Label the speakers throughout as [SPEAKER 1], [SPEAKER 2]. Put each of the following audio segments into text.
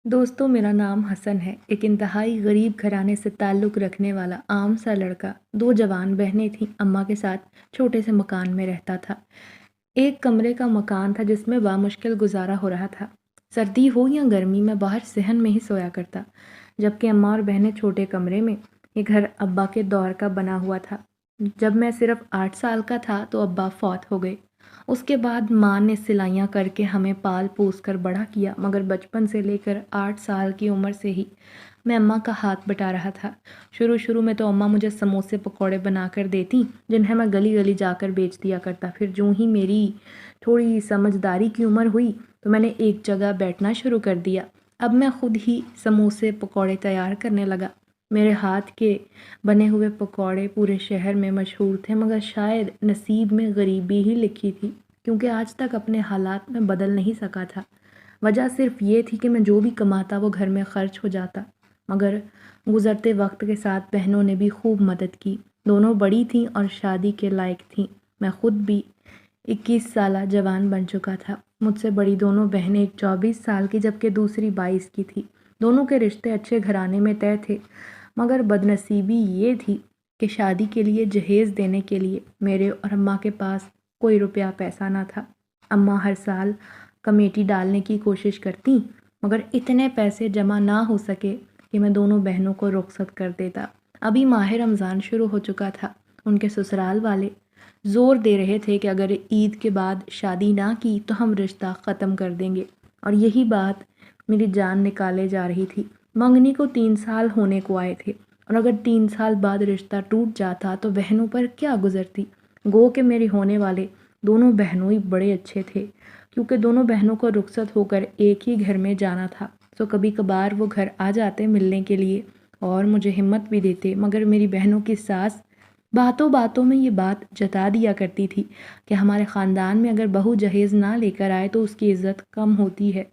[SPEAKER 1] دوستوں، میرا نام حسن ہے۔ ایک انتہائی غریب گھرانے سے تعلق رکھنے والا عام سا لڑکا۔ 2 جوان بہنیں تھیں۔ اماں کے ساتھ چھوٹے سے مکان میں رہتا تھا۔ ایک کمرے کا مکان تھا جس میں بامشکل گزارا ہو رہا تھا۔ سردی ہو یا گرمی میں باہر صحن میں ہی سویا کرتا، جبکہ اماں اور بہنیں چھوٹے کمرے میں۔ یہ گھر ابا کے دور کا بنا ہوا تھا۔ جب میں صرف 8 سال کا تھا تو ابا فوت ہو گئے۔ اس کے بعد ماں نے سلائیاں کر کے ہمیں پال پوس کر بڑا کیا، مگر بچپن سے لے کر 8 سال کی عمر سے ہی میں اماں کا ہاتھ بٹا رہا تھا۔ شروع میں تو اماں مجھے سموسے پکوڑے بنا کر دیتی، جنہیں میں گلی گلی جا کر بیچ دیا کرتا۔ پھر جوں ہی میری تھوڑی سمجھداری کی عمر ہوئی تو میں نے ایک جگہ بیٹھنا شروع کر دیا۔ اب میں خود ہی سموسے پکوڑے تیار کرنے لگا۔ میرے ہاتھ کے بنے ہوئے پکوڑے پورے شہر میں مشہور تھے، مگر شاید نصیب میں غریبی ہی لکھی تھی، کیونکہ آج تک اپنے حالات میں بدل نہیں سکا تھا۔ وجہ صرف یہ تھی کہ میں جو بھی کماتا وہ گھر میں خرچ ہو جاتا۔ مگر گزرتے وقت کے ساتھ بہنوں نے بھی خوب مدد کی۔ دونوں بڑی تھیں اور شادی کے لائق تھیں۔ میں خود بھی 21 سالہ جوان بن چکا تھا۔ مجھ سے بڑی دونوں بہنیں، ایک 24 سال کی جبکہ دوسری 22 کی تھی۔ دونوں کے رشتے اچھے گھرانے میں طے تھے، مگر بدنصیبی یہ تھی کہ شادی کے لیے جہیز دینے کے لیے میرے اور اماں کے پاس کوئی روپیہ پیسہ نہ تھا۔ اماں ہر سال کمیٹی ڈالنے کی کوشش کرتیں، مگر اتنے پیسے جمع نہ ہو سکے کہ میں دونوں بہنوں کو رخصت کر دیتا۔ ابھی ماہ رمضان شروع ہو چکا تھا۔ ان کے سسرال والے زور دے رہے تھے کہ اگر عید کے بعد شادی نہ کی تو ہم رشتہ ختم کر دیں گے، اور یہی بات میری جان نکالے جا رہی تھی۔ منگنی کو 3 سال ہونے کو آئے تھے، اور اگر 3 سال بعد رشتہ ٹوٹ جاتا تو بہنوں پر کیا گزرتی۔ گو کہ میری ہونے والے دونوں بہنوں ہی بڑے اچھے تھے، کیونکہ دونوں بہنوں کو رخصت ہو کر ایک ہی گھر میں جانا تھا، تو کبھی کبھار وہ گھر آ جاتے ملنے کے لیے اور مجھے ہمت بھی دیتے۔ مگر میری بہنوں کی ساس باتوں باتوں میں یہ بات جتا دیا کرتی تھی کہ ہمارے خاندان میں اگر بہو جہیز نہ لے کر آئے تو اس کی عزت کم ہوتی ہے۔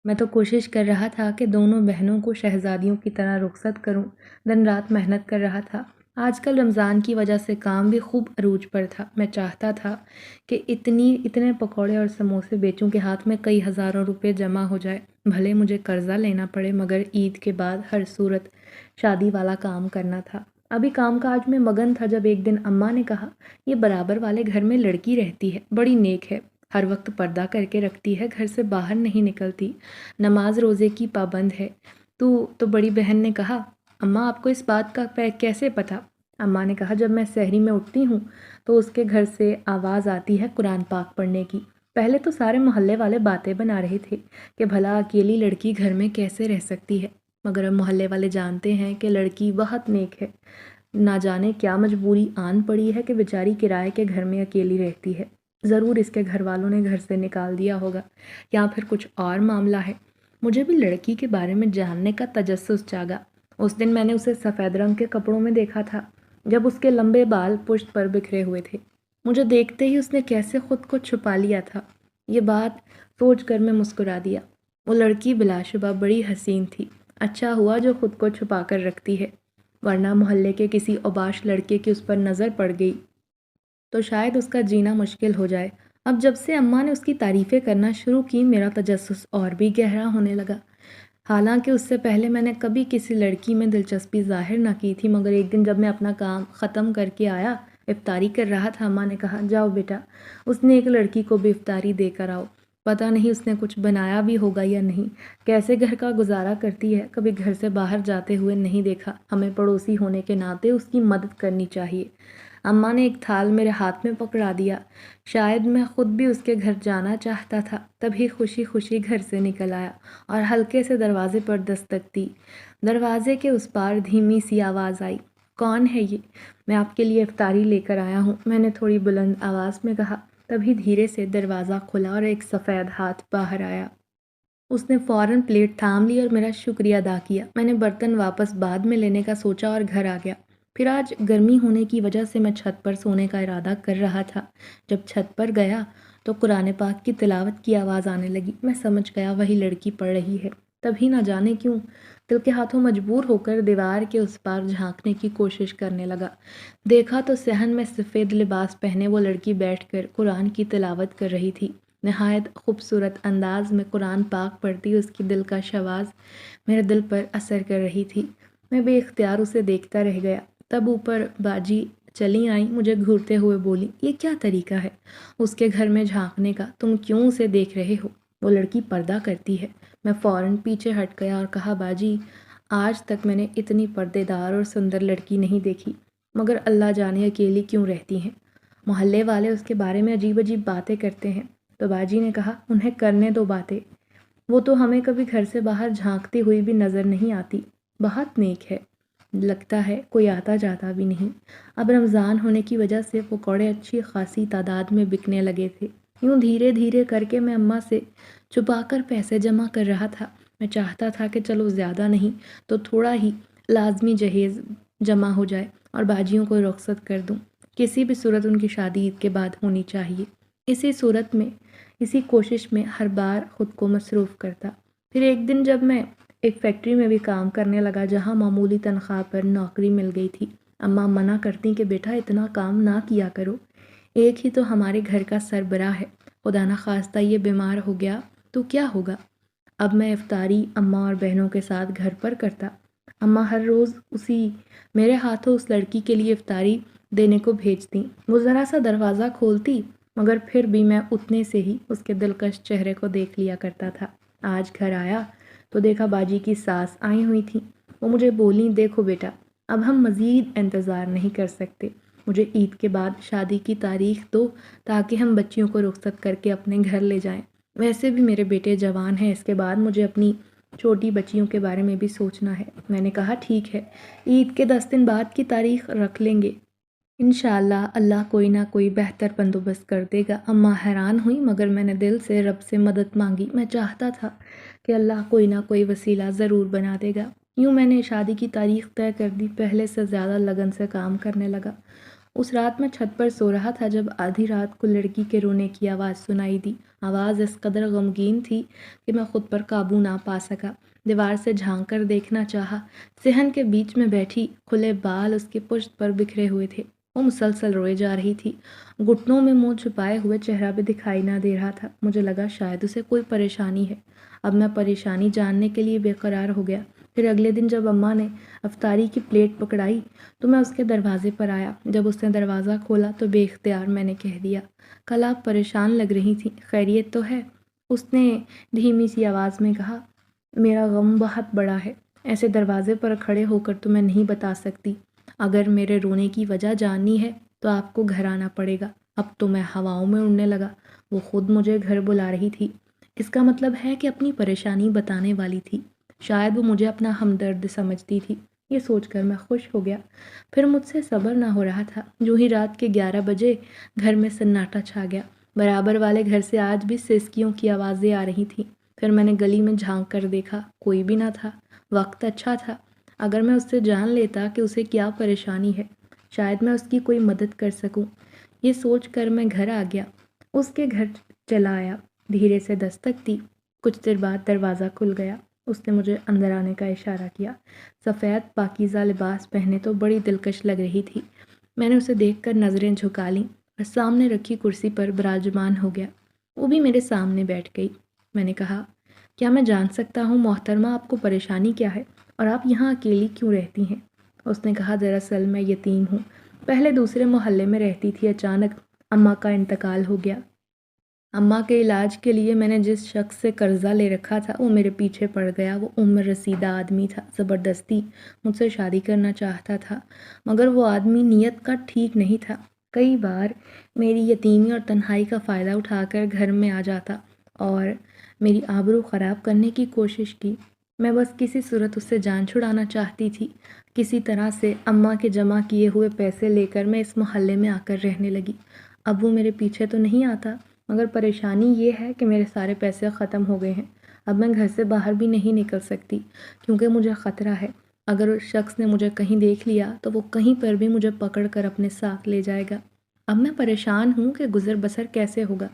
[SPEAKER 1] میں تو کوشش کر رہا تھا کہ دونوں بہنوں کو شہزادیوں کی طرح رخصت کروں، دن رات محنت کر رہا تھا۔ آج کل رمضان کی وجہ سے کام بھی خوب عروج پر تھا۔ میں چاہتا تھا کہ اتنے پکوڑے اور سموسے بیچوں کہ ہاتھ میں کئی ہزاروں روپے جمع ہو جائے، بھلے مجھے قرضہ لینا پڑے، مگر عید کے بعد ہر صورت شادی والا کام کرنا تھا۔ ابھی کام کاج میں مگن تھا جب ایک دن اماں نے کہا، یہ برابر والے گھر میں لڑکی رہتی ہے، بڑی نیک ہے، ہر وقت پردہ کر کے رکھتی ہے، گھر سے باہر نہیں نکلتی، نماز روزے کی پابند ہے۔ تو بڑی بہن نے کہا، اماں آپ کو اس بات کا کیسے پتہ؟ اماں نے کہا، جب میں سحری میں اٹھتی ہوں تو اس کے گھر سے آواز آتی ہے قرآن پاک پڑھنے کی۔ پہلے تو سارے محلے والے باتیں بنا رہے تھے کہ بھلا اکیلی لڑکی گھر میں کیسے رہ سکتی ہے، مگر اب محلے والے جانتے ہیں کہ لڑکی بہت نیک ہے۔ نہ جانے کیا مجبوری آن پڑی ہے کہ بیچاری کرائے کے گھر میں اکیلی رہتی ہے۔ ضرور اس کے گھر والوں نے گھر سے نکال دیا ہوگا، یا پھر کچھ اور معاملہ ہے۔ مجھے بھی لڑکی کے بارے میں جاننے کا تجسس جاگا۔ اس دن میں نے اسے سفید رنگ کے کپڑوں میں دیکھا تھا، جب اس کے لمبے بال پشت پر بکھرے ہوئے تھے۔ مجھے دیکھتے ہی اس نے کیسے خود کو چھپا لیا تھا، یہ بات سوچ کر میں مسکرا دیا۔ وہ لڑکی بلا شبہ بڑی حسین تھی۔ اچھا ہوا جو خود کو چھپا کر رکھتی ہے، ورنہ محلے کے کسی اوباش لڑکے کی اس پر نظر پڑ گئی تو شاید اس کا جینا مشکل ہو جائے۔ اب جب سے اماں نے اس کی تعریفیں کرنا شروع کی، میرا تجسس اور بھی گہرا ہونے لگا۔ حالانکہ اس سے پہلے میں نے کبھی کسی لڑکی میں دلچسپی ظاہر نہ کی تھی، مگر ایک دن جب میں اپنا کام ختم کر کے آیا، افطاری کر رہا تھا، اماں نے کہا، جاؤ بیٹا، اس نے ایک لڑکی کو بھی افطاری دے کر آؤ۔ پتہ نہیں اس نے کچھ بنایا بھی ہوگا یا نہیں، کیسے گھر کا گزارا کرتی ہے، کبھی گھر سے باہر جاتے ہوئے نہیں دیکھا۔ ہمیں پڑوسی ہونے کے ناطے اس کی مدد کرنی چاہیے۔ اماں نے ایک تھال میرے ہاتھ میں پکڑا دیا۔ شاید میں خود بھی اس کے گھر جانا چاہتا تھا، تبھی خوشی خوشی گھر سے نکل آیا اور ہلکے سے دروازے پر دستک دی۔ دروازے کے اس پار دھیمی سی آواز آئی، کون ہے یہ؟ میں آپ کے لیے افطاری لے کر آیا ہوں، میں نے تھوڑی بلند آواز میں کہا۔ تبھی دھیرے سے دروازہ کھلا اور ایک سفید ہاتھ باہر آیا۔ اس نے فوراً پلیٹ تھام لی اور میرا شکریہ ادا کیا۔ میں نے برتن واپس بعد میں لینے کا سوچا اور گھر آ گیا۔ پھر آج گرمی ہونے کی وجہ سے میں چھت پر سونے کا ارادہ کر رہا تھا۔ جب چھت پر گیا تو قرآن پاک کی تلاوت کی آواز آنے لگی۔ میں سمجھ گیا وہی لڑکی پڑھ رہی ہے۔ تبھی نہ جانے کیوں دل کے ہاتھوں مجبور ہو کر دیوار کے اس پار جھانکنے کی کوشش کرنے لگا۔ دیکھا تو صحن میں سفید لباس پہنے وہ لڑکی بیٹھ کر قرآن کی تلاوت کر رہی تھی۔ نہایت خوبصورت انداز میں قرآن پاک پڑھتی اس کی دلکش آواز میرے دل پر اثر کر رہی تھی۔ میں بے اختیار اسے دیکھتا رہ گیا۔ تب اوپر باجی چلی آئیں، مجھے گھورتے ہوئے بولی، یہ کیا طریقہ ہے اس کے گھر میں جھانکنے کا؟ تم کیوں اسے دیکھ رہے ہو؟ وہ لڑکی پردہ کرتی ہے۔ میں فوراً پیچھے ہٹ گیا اور کہا، باجی آج تک میں نے اتنی پردے دار اور سندر لڑکی نہیں دیکھی، مگر اللہ جانے اکیلی کیوں رہتی ہیں۔ محلے والے اس کے بارے میں عجیب عجیب باتیں کرتے ہیں۔ تو باجی نے کہا، انہیں کرنے دو باتیں، وہ تو ہمیں کبھی گھر سے باہر جھانکتی ہوئی بھی نظر نہیں آتی، بہت نیک ہے، لگتا ہے کوئی آتا جاتا بھی نہیں۔ اب رمضان ہونے کی وجہ سے پکوڑے اچھی خاصی تعداد میں بکنے لگے تھے۔ یوں دھیرے دھیرے کر کے میں اماں سے چھپا کر پیسے جمع کر رہا تھا۔ میں چاہتا تھا کہ چلو زیادہ نہیں تو تھوڑا ہی لازمی جہیز جمع ہو جائے اور باجیوں کو رخصت کر دوں۔ کسی بھی صورت ان کی شادی عید کے بعد ہونی چاہیے۔ اسی کوشش میں ہر بار خود کو مصروف کرتا۔ پھر ایک دن جب میں ایک فیکٹری میں بھی کام کرنے لگا جہاں معمولی تنخواہ پر نوکری مل گئی تھی، اماں منع کرتی کہ بیٹا اتنا کام نہ کیا کرو، ایک ہی تو ہمارے گھر کا سربراہ ہے، خدا نخواستہ یہ بیمار ہو گیا تو کیا ہوگا۔ اب میں افطاری اماں اور بہنوں کے ساتھ گھر پر کرتا۔ اماں ہر روز میرے ہاتھوں اس لڑکی کے لیے افطاری دینے کو بھیجتی۔ وہ ذرا سا دروازہ کھولتی مگر پھر بھی میں اتنے سے ہی اس کے دلکش چہرے کو دیکھ لیا کرتا تھا۔ آج گھر آیا تو دیکھا باجی کی ساس آئی ہوئی تھی۔ وہ مجھے بولیں، دیکھو بیٹا اب ہم مزید انتظار نہیں کر سکتے، مجھے عید کے بعد شادی کی تاریخ دو تاکہ ہم بچیوں کو رخصت کر کے اپنے گھر لے جائیں۔ ویسے بھی میرے بیٹے جوان ہیں، اس کے بعد مجھے اپنی چھوٹی بچیوں کے بارے میں بھی سوچنا ہے۔ میں نے کہا، ٹھیک ہے، عید کے 10 دن بعد کی تاریخ رکھ لیں گے، انشاءاللہ اللہ کوئی نہ کوئی بہتر بندوبست کر دے گا۔ اماں حیران ہوئی مگر میں نے دل سے رب سے مدد مانگی۔ میں چاہتا تھا کہ اللہ کوئی نہ کوئی وسیلہ ضرور بنا دے گا۔ یوں میں نے شادی کی تاریخ طے کر دی، پہلے سے زیادہ لگن سے کام کرنے لگا۔ اس رات میں چھت پر سو رہا تھا جب آدھی رات کو لڑکی کے رونے کی آواز سنائی دی۔ آواز اس قدر غمگین تھی کہ میں خود پر قابو نہ پا سکا۔ دیوار سے جھانک کر دیکھنا چاہا، صحن کے بیچ میں بیٹھی، کھلے بال اس کے پشت پر بکھرے ہوئے تھے۔ وہ مسلسل روئے جا رہی تھی، گھٹنوں میں منہ چھپائے ہوئے چہرہ بھی دکھائی نہ دے رہا تھا۔ مجھے لگا شاید اسے کوئی پریشانی ہے۔ اب میں پریشانی جاننے کے لیے بے قرار ہو گیا۔ پھر اگلے دن جب اماں نے افطاری کی پلیٹ پکڑائی تو میں اس کے دروازے پر آیا۔ جب اس نے دروازہ کھولا تو بے اختیار میں نے کہہ دیا، کل آپ پریشان لگ رہی تھیں، خیریت تو ہے؟ اس نے دھیمی سی آواز میں کہا، میرا غم بہت بڑا ہے، ایسے دروازے پر کھڑے ہو کر تو میں نہیں بتا سکتی۔ اگر میرے رونے کی وجہ جاننی ہے تو آپ کو گھر آنا پڑے گا۔ اب تو میں ہواؤں میں اڑنے لگا، وہ خود مجھے گھر بلا رہی تھی۔ اس کا مطلب ہے کہ اپنی پریشانی بتانے والی تھی، شاید وہ مجھے اپنا ہمدرد سمجھتی تھی۔ یہ سوچ کر میں خوش ہو گیا۔ پھر مجھ سے صبر نہ ہو رہا تھا۔ جو ہی رات کے 11 بجے گھر میں سناٹا چھا گیا۔ برابر والے گھر سے آج بھی سسکیوں کی آوازیں آ رہی تھیں۔ پھر میں نے گلی میں جھانک کر دیکھا، کوئی بھی نہ تھا۔ وقت اچھا تھا، اگر میں اس سے جان لیتا کہ اسے کیا پریشانی ہے، شاید میں اس کی کوئی مدد کر سکوں۔ یہ سوچ کر میں گھر آ گیا، اس کے گھر چلا آیا، دھیرے سے دستک دی۔ کچھ دیر بعد دروازہ کھل گیا، اس نے مجھے اندر آنے کا اشارہ کیا۔ سفید پاکیزہ لباس پہنے تو بڑی دلکش لگ رہی تھی۔ میں نے اسے دیکھ کر نظریں جھکا لیں اور سامنے رکھی کرسی پر براجمان ہو گیا۔ وہ بھی میرے سامنے بیٹھ گئی۔ میں نے کہا، کیا میں جان سکتا ہوں محترمہ آپ کو پریشانی کیا ہے اور آپ یہاں اکیلی کیوں رہتی ہیں؟ اس نے کہا، دراصل میں یتیم ہوں، پہلے دوسرے محلے میں رہتی تھی، اچانک اماں کا انتقال ہو گیا۔ اماں کے علاج کے لیے میں نے جس شخص سے قرضہ لے رکھا تھا وہ میرے پیچھے پڑ گیا۔ وہ عمر رسیدہ آدمی تھا، زبردستی مجھ سے شادی کرنا چاہتا تھا، مگر وہ آدمی نیت کا ٹھیک نہیں تھا۔ کئی بار میری یتیمی اور تنہائی کا فائدہ اٹھا کر گھر میں آ جاتا اور میری آبرو خراب کرنے کی کوشش کی۔ میں بس کسی صورت اس سے جان چھڑانا چاہتی تھی۔ کسی طرح سے اماں کے جمع کیے ہوئے پیسے لے کر میں اس محلے میں آ کر رہنے لگی۔ اب وہ میرے پیچھے تو نہیں آتا، مگر پریشانی یہ ہے کہ میرے سارے پیسے ختم ہو گئے ہیں۔ اب میں گھر سے باہر بھی نہیں نکل سکتی کیونکہ مجھے خطرہ ہے، اگر اس شخص نے مجھے کہیں دیکھ لیا تو وہ کہیں پر بھی مجھے پکڑ کر اپنے ساتھ لے جائے گا۔ اب میں پریشان ہوں کہ گزر بسر کیسے ہوگا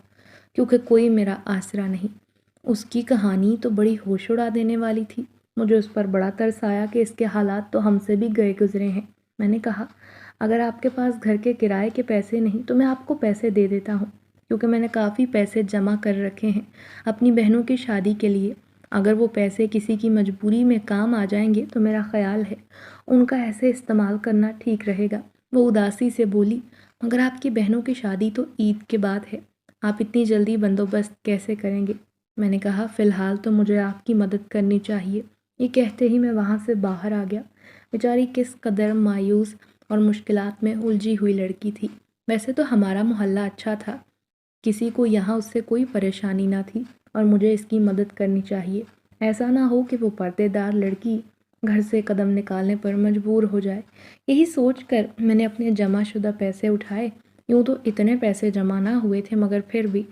[SPEAKER 1] کیونکہ کوئی میرا آسرا نہیں۔ اس کی کہانی تو بڑی ہوش اڑا دینے والی تھی۔ مجھے اس پر بڑا ترس آیا کہ اس کے حالات تو ہم سے بھی گئے گزرے ہیں۔ میں نے کہا، اگر آپ کے پاس گھر کے کرائے کے پیسے نہیں تو میں آپ کو پیسے دے دیتا ہوں، کیونکہ میں نے کافی پیسے جمع کر رکھے ہیں اپنی بہنوں کی شادی کے لیے۔ اگر وہ پیسے کسی کی مجبوری میں کام آ جائیں گے تو میرا خیال ہے ان کا ایسے استعمال کرنا ٹھیک رہے گا۔ وہ اداسی سے بولی، مگر آپ کی بہنوں کی شادی تو عید کے بعد ہے، آپ اتنی جلدی بندوبست کیسے کریں گے؟ میں نے کہا، فی الحال تو مجھے آپ کی مدد کرنی چاہیے۔ یہ کہتے ہی میں وہاں سے باہر آ گیا۔ بیچاری کس قدر مایوس اور مشکلات میں الجھی ہوئی لڑکی تھی۔ ویسے تو ہمارا محلہ اچھا تھا، کسی کو یہاں اس سے کوئی پریشانی نہ تھی اور مجھے اس کی مدد کرنی چاہیے۔ ایسا نہ ہو کہ وہ پردے دار لڑکی گھر سے قدم نکالنے پر مجبور ہو جائے۔ یہی سوچ کر میں نے اپنے جمع شدہ پیسے اٹھائے۔ یوں تو اتنے پیسے جمع نہ ہوئے تھے، مگر پھر بھی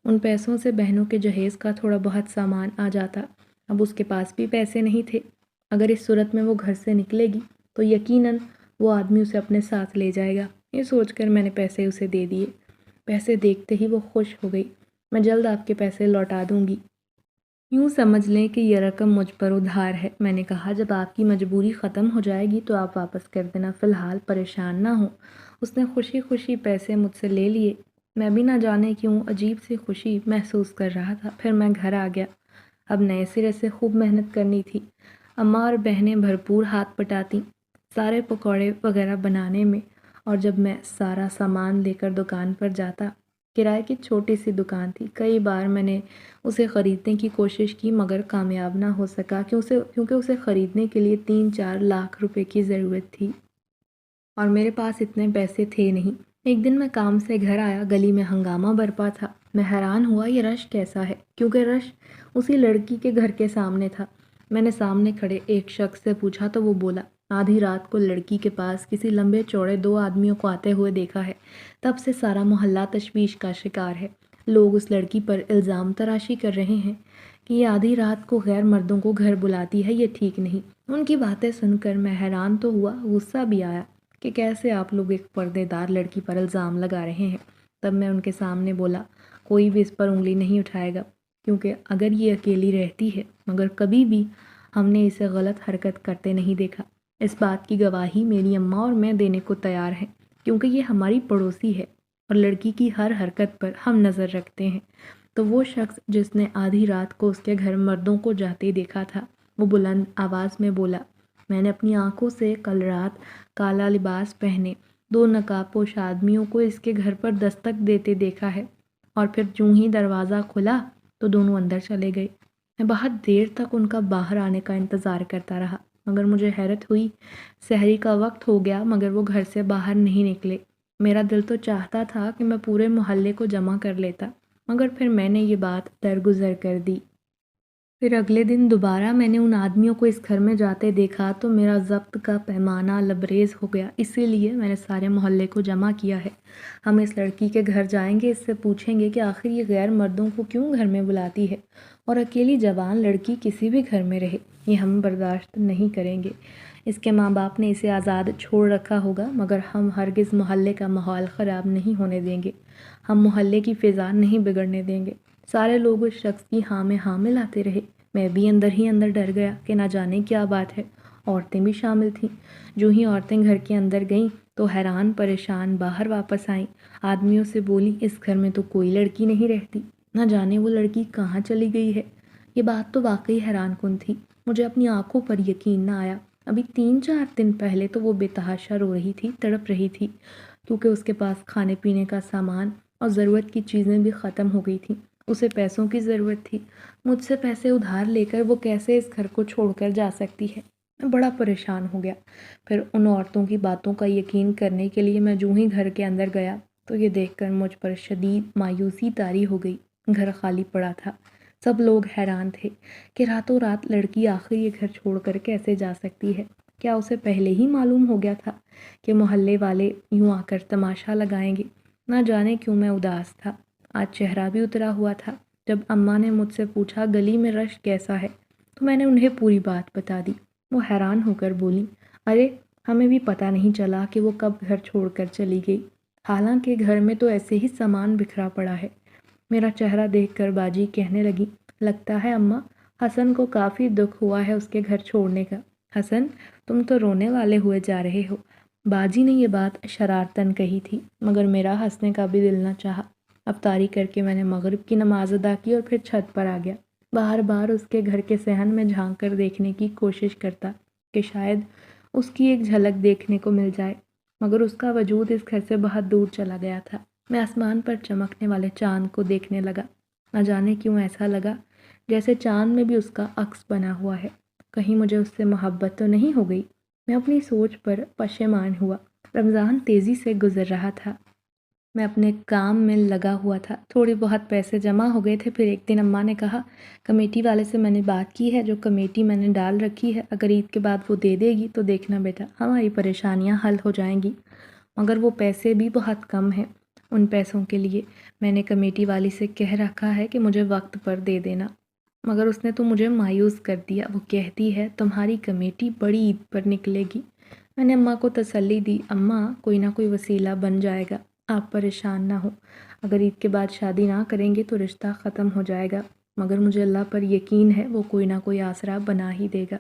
[SPEAKER 1] ان پیسوں سے بہنوں کے جہیز کا تھوڑا بہت سامان آ جاتا۔ اب اس کے پاس بھی پیسے نہیں تھے۔ اگر اس صورت میں وہ گھر سے نکلے گی تو یقیناً وہ آدمی اسے اپنے ساتھ لے جائے گا۔ یہ سوچ کر میں نے پیسے اسے دے دیے۔ پیسے دیکھتے ہی وہ خوش ہو گئی۔ میں جلد آپ کے پیسے لوٹا دوں گی۔ یوں سمجھ لیں کہ یہ رقم مجھ پر ادھار ہے۔ میں نے کہا، جب آپ کی مجبوری ختم ہو جائے گی تو آپ واپس کر دینا، فی الحال پریشان نہ ہوں۔ اس نے خوشی خوشی پیسے مجھ سے لے لیے۔ میں بھی نہ جانے کیوں عجیب سی خوشی محسوس کر رہا تھا۔ پھر میں گھر آ گیا۔ اب نئے سرے سے خوب محنت کرنی تھی۔ اماں اور بہنیں بھرپور ہاتھ پٹاتیں سارے پکوڑے وغیرہ بنانے میں، اور جب میں سارا سامان لے کر دکان پر جاتا، کرائے کی چھوٹی سی دکان تھی، کئی بار میں نے اسے خریدنے کی کوشش کی مگر کامیاب نہ ہو سکا کیونکہ اسے خریدنے کے لیے 3-4 لاکھ روپے کی ضرورت تھی اور میرے پاس اتنے پیسے تھے نہیں۔ ایک دن میں کام سے گھر آیا، گلی میں ہنگامہ برپا تھا۔ میں حیران ہوا یہ رش کیسا ہے، کیونکہ رش اسی لڑکی کے گھر کے سامنے تھا۔ میں نے سامنے کھڑے ایک شخص سے پوچھا تو وہ بولا، آدھی رات کو لڑکی کے پاس کسی لمبے چوڑے 2 آدمیوں کو آتے ہوئے دیکھا ہے۔ تب سے سارا محلہ تشویش کا شکار ہے۔ لوگ اس لڑکی پر الزام تراشی کر رہے ہیں کہ یہ آدھی رات کو غیر مردوں کو گھر بلاتی ہے، یہ ٹھیک نہیں۔ ان کی باتیں سن کر میں حیران تو ہوا، غصہ بھی آیا کہ کیسے آپ لوگ ایک پردے دار لڑکی پر الزام لگا رہے ہیں۔ تب میں ان کے سامنے بولا، کوئی بھی اس پر انگلی نہیں اٹھائے گا، کیونکہ اگر یہ اکیلی رہتی ہے مگر کبھی بھی ہم نے اسے غلط حرکت کرتے نہیں دیکھا۔ اس بات کی گواہی میری اماں اور میں دینے کو تیار ہیں، کیونکہ یہ ہماری پڑوسی ہے اور لڑکی کی ہر حرکت پر ہم نظر رکھتے ہیں۔ تو وہ شخص جس نے آدھی رات کو اس کے گھر مردوں کو جاتے دیکھا تھا، وہ بلند آواز میں بولا، میں نے اپنی آنکھوں سے کل رات کالا لباس پہنے 2 نقاب پوش آدمیوں کو اس کے گھر پر دستک دیتے دیکھا ہے، اور پھر جوں ہی دروازہ کھلا تو دونوں اندر چلے گئے۔ میں بہت دیر تک ان کا باہر آنے کا انتظار کرتا رہا، مگر مجھے حیرت ہوئی، سحری کا وقت ہو گیا مگر وہ گھر سے باہر نہیں نکلے۔ میرا دل تو چاہتا تھا کہ میں پورے محلے کو جمع کر لیتا، مگر پھر میں نے یہ بات درگزر کر دی۔ پھر اگلے دن دوبارہ میں نے ان آدمیوں کو اس گھر میں جاتے دیکھا تو میرا ضبط کا پیمانہ لبریز ہو گیا۔ اسی لیے میں نے سارے محلے کو جمع کیا ہے۔ ہم اس لڑکی کے گھر جائیں گے، اس سے پوچھیں گے کہ آخر یہ غیر مردوں کو کیوں گھر میں بلاتی ہے اور اکیلی جوان لڑکی کسی بھی گھر میں رہے، یہ ہم برداشت نہیں کریں گے۔ اس کے ماں باپ نے اسے آزاد چھوڑ رکھا ہوگا، مگر ہم ہرگز محلے کا ماحول خراب نہیں ہونے دیں گے، ہم محلے کی فضا نہیں بگڑنے دیں گے۔ سارے لوگ اس شخص کی ہاں میں ہاں ملاتے رہے۔ میں بھی اندر ہی اندر ڈر گیا کہ نہ جانے کیا بات ہے۔ عورتیں بھی شامل تھیں۔ جو ہی عورتیں گھر کے اندر گئیں تو حیران پریشان باہر واپس آئیں۔ آدمیوں سے بولی، اس گھر میں تو کوئی لڑکی نہیں رہتی، نہ جانے وہ لڑکی کہاں چلی گئی ہے۔ یہ بات تو واقعی حیران کن تھی، مجھے اپنی آنکھوں پر یقین نہ آیا۔ ابھی 3-4 دن پہلے تو وہ بے تحاشا رو رہی تھی، تڑپ رہی تھی، کیونکہ اس کے پاس کھانے پینے کا سامان اور ضرورت کی چیزیں بھی ختم ہو گئی تھیں۔ اسے پیسوں کی ضرورت تھی۔ مجھ سے پیسے ادھار لے کر وہ کیسے اس گھر کو چھوڑ کر جا سکتی ہے؟ میں بڑا پریشان ہو گیا۔ پھر ان عورتوں کی باتوں کا یقین کرنے کے لیے میں جوں ہی گھر کے اندر گیا تو یہ دیکھ کر مجھ پر شدید مایوسی طاری ہو گئی۔ گھر خالی پڑا تھا۔ سب لوگ حیران تھے کہ راتوں رات لڑکی آخر یہ گھر چھوڑ کر کیسے جا سکتی ہے۔ کیا اسے پہلے ہی معلوم ہو گیا تھا کہ محلے والے یوں آ کر تماشا لگائیں گے؟ نہ جانے کیوں میں اداس تھا۔ آج چہرہ بھی اترا ہوا تھا۔ جب اماں نے مجھ سے پوچھا گلی میں رش کیسا ہے تو میں نے انہیں پوری بات بتا دی۔ وہ حیران ہو کر بولی، ارے ہمیں بھی پتہ نہیں چلا کہ وہ کب گھر چھوڑ کر چلی گئی، حالانکہ گھر میں تو ایسے ہی سامان بکھرا پڑا ہے۔ میرا چہرہ دیکھ کر باجی کہنے لگی، لگتا ہے اماں حسن کو کافی دکھ ہوا ہے اس کے گھر چھوڑنے کا۔ حسن، تم تو رونے والے ہوئے جا رہے ہو۔ باجی نے یہ بات شرارتاً کہی تھی، مگر میرا ہنسنے کا بھی دل نہ چاہا۔ افطاری کر کے میں نے مغرب کی نماز ادا کی اور پھر چھت پر آ گیا۔ بار بار اس کے گھر کے صحن میں جھانک کر دیکھنے کی کوشش کرتا کہ شاید اس کی ایک جھلک دیکھنے کو مل جائے، مگر اس کا وجود اس گھر سے بہت دور چلا گیا تھا۔ میں آسمان پر چمکنے والے چاند کو دیکھنے لگا۔ نہ جانے کیوں ایسا لگا جیسے چاند میں بھی اس کا عکس بنا ہوا ہے۔ کہیں مجھے اس سے محبت تو نہیں ہو گئی؟ میں اپنی سوچ پر پشیمان ہوا۔ رمضان تیزی سے گزر رہا تھا۔ میں اپنے کام میں لگا ہوا تھا۔ تھوڑے بہت پیسے جمع ہو گئے تھے۔ پھر ایک دن اماں نے کہا، کمیٹی والے سے میں نے بات کی ہے، جو کمیٹی میں نے ڈال رکھی ہے، اگر عید کے بعد وہ دے دے گی تو دیکھنا بیٹا، ہماری پریشانیاں حل ہو جائیں گی۔ مگر وہ پیسے بھی بہت کم ہیں۔ ان پیسوں کے لیے میں نے کمیٹی والی سے کہہ رکھا ہے کہ مجھے وقت پر دے دینا، مگر اس نے تو مجھے مایوس کر دیا۔ وہ کہتی ہے تمہاری کمیٹی بڑی عید پر نکلے گی۔ میں نے اماں کو تسلی دی، اماں کوئی نہ کوئی وسیلہ بن جائے گا، آپ پریشان نہ ہوں۔ اگر عید کے بعد شادی نہ کریں گے تو رشتہ ختم ہو جائے گا، مگر مجھے اللہ پر یقین ہے وہ کوئی نہ کوئی آسرا بنا ہی دے گا۔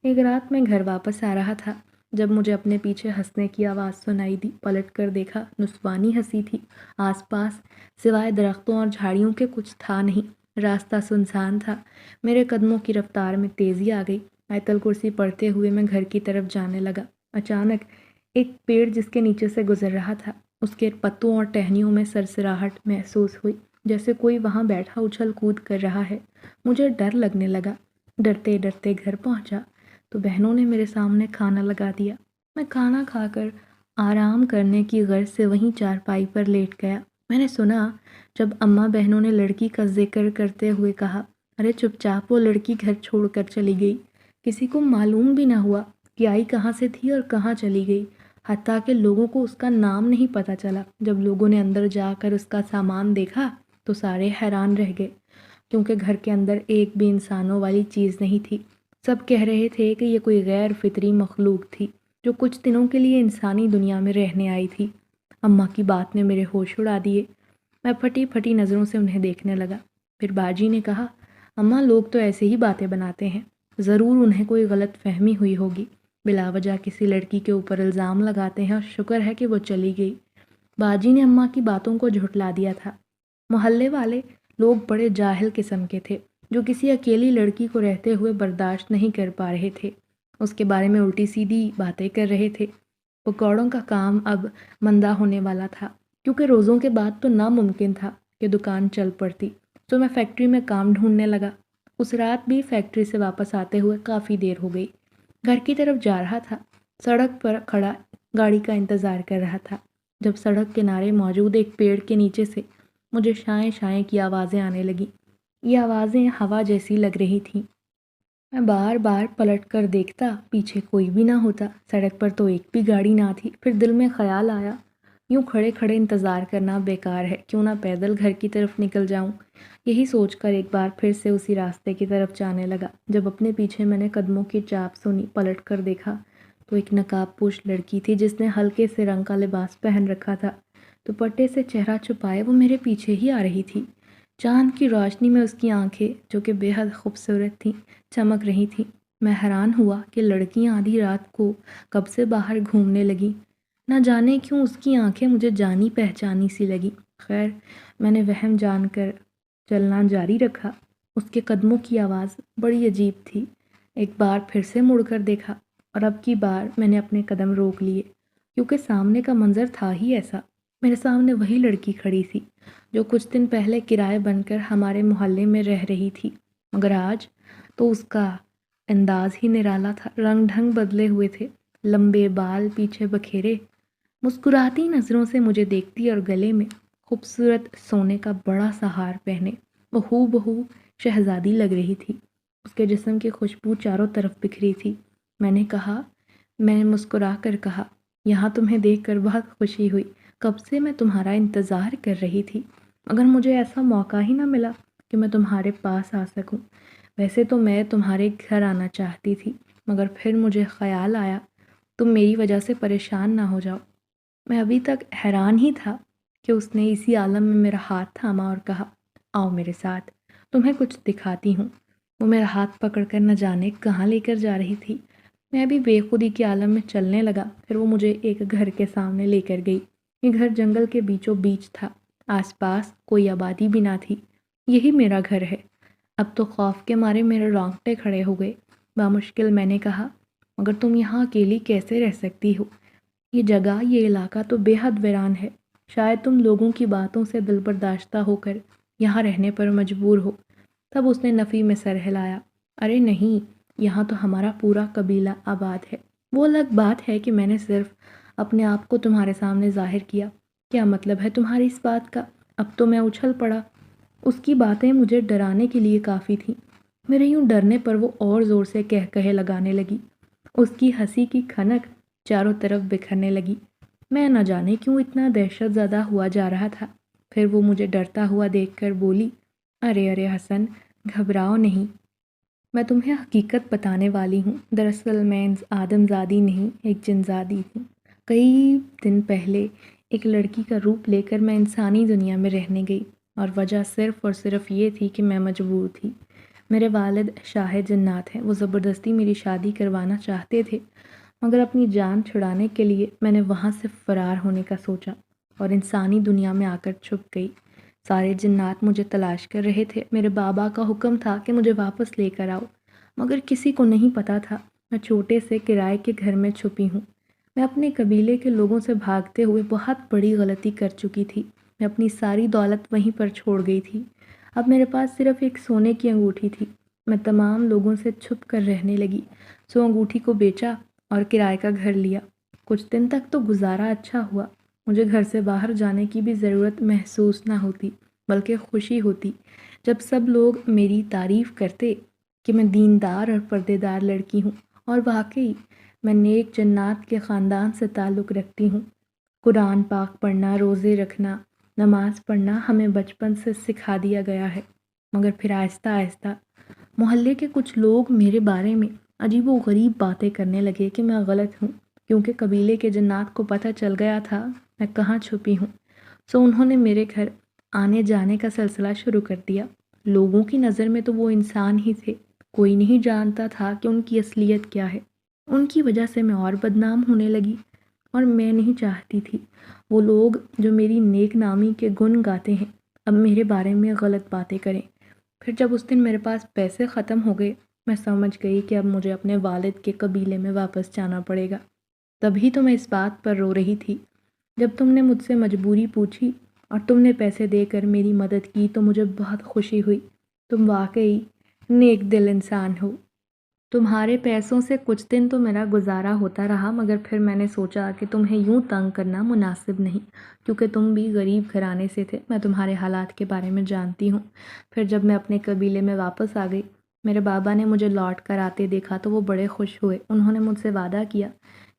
[SPEAKER 1] ایک رات میں گھر واپس آ رہا تھا جب مجھے اپنے پیچھے ہنسنے کی آواز سنائی دی۔ پلٹ کر دیکھا، نسوانی ہنسی تھی۔ آس پاس سوائے درختوں اور جھاڑیوں کے کچھ تھا نہیں۔ راستہ سنسان تھا۔ میرے قدموں کی رفتار میں تیزی آ گئی۔ آیت الکرسی پڑھتے ہوئے میں گھر کی طرف جانے لگا۔ اچانک ایک پیڑ جس کے نیچے سے گزر رہا تھا، اس کے پتوں اور ٹہنیوں میں سرسراہٹ محسوس ہوئی، جیسے کوئی وہاں بیٹھا اچھل کود کر رہا ہے۔ مجھے ڈر لگنے لگا۔ ڈرتے ڈرتے گھر پہنچا تو بہنوں نے میرے سامنے کھانا لگا دیا۔ میں کھانا کھا کر آرام کرنے کی غرض سے وہیں چارپائی پر لیٹ گیا۔ میں نے سنا جب اماں بہنوں نے لڑکی کا ذکر کرتے ہوئے کہا، ارے چپ چاپ وہ لڑکی گھر چھوڑ کر چلی گئی۔ کسی کو معلوم بھی نہ ہوا کہ آئی کہاں سے تھی اور کہاں چلی گئی، حتیٰ کہ لوگوں کو اس کا نام نہیں پتہ چلا۔ جب لوگوں نے اندر جا کر اس کا سامان دیکھا تو سارے حیران رہ گئے، کیونکہ گھر کے اندر ایک بھی انسانوں والی چیز نہیں تھی۔ سب کہہ رہے تھے کہ یہ کوئی غیر فطری مخلوق تھی جو کچھ دنوں کے لیے انسانی دنیا میں رہنے آئی تھی۔ اماں کی بات نے میرے ہوش اڑا دیے۔ میں پھٹی پھٹی نظروں سے انہیں دیکھنے لگا۔ پھر باجی نے کہا، اماں لوگ تو ایسے ہی باتیں بناتے ہیں، ضرور انہیں کوئی غلط فہمی ہوئی ہوگی، بلا وجہ کسی لڑکی کے اوپر الزام لگاتے ہیں، اور شکر ہے کہ وہ چلی گئی۔ باجی نے اماں کی باتوں کو جھٹلا دیا تھا۔ محلے والے لوگ بڑے جاہل قسم کے تھے، جو کسی اکیلی لڑکی کو رہتے ہوئے برداشت نہیں کر پا رہے تھے۔ اس کے بارے میں الٹی سیدھی باتیں کر رہے تھے۔ پکوڑوں کا کام اب مندہ ہونے والا تھا، کیونکہ روزوں کے بعد تو ناممکن تھا کہ دکان چل پڑتی، تو میں فیکٹری میں کام ڈھونڈنے لگا۔ اس رات بھی فیکٹری سے واپس آتے ہوئے کافی دیر ہو گئی۔ گھر کی طرف جا رہا تھا، سڑک پر کھڑا گاڑی کا انتظار کر رہا تھا، جب سڑک کنارے موجود ایک پیڑ کے نیچے سے مجھے شائیں شائیں کی آوازیں آنے لگیں۔ یہ آوازیں ہوا جیسی لگ رہی تھیں۔ میں بار بار پلٹ کر دیکھتا، پیچھے کوئی بھی نہ ہوتا، سڑک پر تو ایک بھی گاڑی نہ تھی۔ پھر دل میں خیال آیا، یوں کھڑے کھڑے انتظار کرنا بیکار ہے، کیوں نہ پیدل گھر کی طرف نکل جاؤں۔ یہی سوچ کر ایک بار پھر سے اسی راستے کی طرف جانے لگا۔ جب اپنے پیچھے میں نے قدموں کی چاپ سنی، پلٹ کر دیکھا تو ایک نقاب پوش لڑکی تھی جس نے ہلکے سے رنگ کا لباس پہن رکھا تھا۔ دوپٹے سے چہرہ چھپائے وہ میرے پیچھے ہی آ رہی تھی۔ چاند کی روشنی میں اس کی آنکھیں، جو کہ بے حد خوبصورت تھیں، چمک رہی تھیں۔ میں حیران ہوا کہ لڑکیاں آدھی رات کو کب سے باہر گھومنے لگیں۔ نہ جانے کیوں اس کی آنکھیں مجھے جانی پہچانی سی لگیں۔ خیر، میں نے وہم جان کر چلنا جاری رکھا۔ اس کے قدموں کی آواز بڑی عجیب تھی۔ ایک بار پھر سے مڑ کر دیکھا، اور اب کی بار میں نے اپنے قدم روک لیے، کیونکہ سامنے کا منظر تھا ہی ایسا۔ میرے سامنے وہی لڑکی کھڑی تھی جو کچھ دن پہلے کرایہ بن کر ہمارے محلے میں رہ رہی تھی، مگر آج تو اس کا انداز ہی نرالا تھا۔ رنگ ڈھنگ بدلے ہوئے تھے، لمبے بال پیچھے بکھیرے، مسکراتی نظروں سے مجھے دیکھتی، اور گلے میں خوبصورت سونے کا بڑا سا ہار پہنے وہ ہو بہو شہزادی لگ رہی تھی۔ اس کے جسم کی خوشبو چاروں طرف بکھری تھی۔ میں نے مسکرا کر کہا، یہاں تمہیں دیکھ کر بہت خوشی ہوئی، کب سے میں تمہارا انتظار کر رہی تھی، مگر مجھے ایسا موقع ہی نہ ملا کہ میں تمہارے پاس آ سکوں۔ ویسے تو میں تمہارے گھر آنا چاہتی تھی، مگر پھر مجھے خیال آیا تم میری وجہ سے پریشان نہ ہو جاؤ۔ میں ابھی تک حیران ہی تھا کہ اس نے اسی عالم میں میرا ہاتھ تھاما اور کہا، آؤ میرے ساتھ، تمہیں کچھ دکھاتی ہوں۔ وہ میرا ہاتھ پکڑ کر نہ جانے کہاں لے کر جا رہی تھی۔ میں بھی بے خودی کے عالم میں چلنے لگا۔ پھر وہ مجھے ایک گھر کے سامنے لے کر گئی۔ یہ گھر جنگل کے بیچوں بیچ تھا۔ آس پاس کوئی آبادی بھی نہ تھی۔ یہی میرا گھر ہے۔ اب تو خوف کے مارے میرے رونگٹے کھڑے ہو گئے۔ بامشکل میں نے کہا، مگر تم یہاں اکیلی کیسے رہ سکتی ہو؟ یہ جگہ، یہ علاقہ تو بے حد ویران ہے۔ شاید تم لوگوں کی باتوں سے دل برداشتہ ہو کر یہاں رہنے پر مجبور ہو۔ تب اس نے نفی میں سر ہلایا۔ ارے نہیں، یہاں تو ہمارا پورا قبیلہ آباد ہے۔ وہ الگ بات ہے کہ میں نے صرف اپنے آپ کو تمہارے سامنے ظاہر کیا۔ کیا مطلب ہے تمہاری اس بات کا؟ اب تو میں اچھل پڑا۔ اس کی باتیں مجھے ڈرانے کے لیے کافی تھیں۔ میرے یوں ڈرنے پر وہ اور زور سے کہے لگانے لگی۔ اس کی ہنسی کی کھنک چاروں طرف بکھرنے لگی۔ میں نہ جانے کیوں اتنا دہشت زدہ ہوا جا رہا تھا۔ پھر وہ مجھے ڈرتا ہوا دیکھ کر بولی، ارے ارے حسن، گھبراؤ نہیں، میں تمہیں حقیقت بتانے والی ہوں۔ دراصل میں آدم زادی نہیں، ایک جن زادی ہوں۔ کئی دن پہلے ایک لڑکی کا روپ لے کر میں انسانی دنیا میں رہنے گئی، اور وجہ صرف اور صرف یہ تھی کہ میں مجبور تھی۔ میرے والد شاہ جنات ہیں، وہ زبردستی میری شادی کروانا چاہتے تھے، مگر اپنی جان چھڑانے کے لیے میں نے وہاں سے فرار ہونے کا سوچا اور انسانی دنیا میں آ کر چھپ گئی۔ سارے جنات مجھے تلاش کر رہے تھے۔ میرے بابا کا حکم تھا کہ مجھے واپس لے کر آؤ، مگر کسی کو نہیں پتا تھا میں چھوٹے سے کرائے کے گھر میں چھپی ہوں۔ میں اپنے قبیلے کے لوگوں سے بھاگتے ہوئے بہت بڑی غلطی کر چکی تھی۔ میں اپنی ساری دولت وہیں پر چھوڑ گئی تھی۔ اب میرے پاس صرف ایک سونے کی انگوٹھی تھی۔ میں تمام لوگوں سے چھپ کر رہنے لگی۔ سو انگوٹھی کو بیچا اور کرائے کا گھر لیا۔ کچھ دن تک تو گزارا اچھا ہوا۔ مجھے گھر سے باہر جانے کی بھی ضرورت محسوس نہ ہوتی، بلکہ خوشی ہوتی جب سب لوگ میری تعریف کرتے کہ میں دیندار اور پردے دار لڑکی ہوں، اور واقعی میں نیک جنات کے خاندان سے تعلق رکھتی ہوں۔ قرآن پاک پڑھنا، روزے رکھنا، نماز پڑھنا ہمیں بچپن سے سکھا دیا گیا ہے، مگر پھر آہستہ آہستہ محلے کے کچھ لوگ میرے بارے میں عجیب و غریب باتیں کرنے لگے کہ میں غلط ہوں، کیونکہ قبیلے کے جنات کو پتہ چل گیا تھا میں کہاں چھپی ہوں۔ سو انہوں نے میرے گھر آنے جانے کا سلسلہ شروع کر دیا۔ لوگوں کی نظر میں تو وہ انسان ہی تھے، کوئی نہیں جانتا تھا کہ ان کی اصلیت کیا ہے۔ ان کی وجہ سے میں اور بدنام ہونے لگی، اور میں نہیں چاہتی تھی وہ لوگ جو میری نیک نامی کے گن گاتے ہیں اب میرے بارے میں غلط باتیں کریں۔ پھر جب اس دن میرے پاس پیسے ختم ہو گئے، میں سمجھ گئی کہ اب مجھے اپنے والد کے قبیلے میں واپس جانا پڑے گا۔ تبھی تو میں اس بات پر رو رہی تھی۔ جب تم نے مجھ سے مجبوری پوچھی اور تم نے پیسے دے کر میری مدد کی تو مجھے بہت خوشی ہوئی۔ تم واقعی نیک دل انسان ہو۔ تمہارے پیسوں سے کچھ دن تو میرا گزارا ہوتا رہا، مگر پھر میں نے سوچا کہ تمہیں یوں تنگ کرنا مناسب نہیں، کیونکہ تم بھی غریب گھرانے سے تھے۔ میں تمہارے حالات کے بارے میں جانتی ہوں۔ پھر جب میں اپنے قبیلے میں واپس آ گئی، میرے بابا نے مجھے لوٹ کر آتے دیکھا تو وہ بڑے خوش ہوئے۔ انہوں نے مجھ سے وعدہ کیا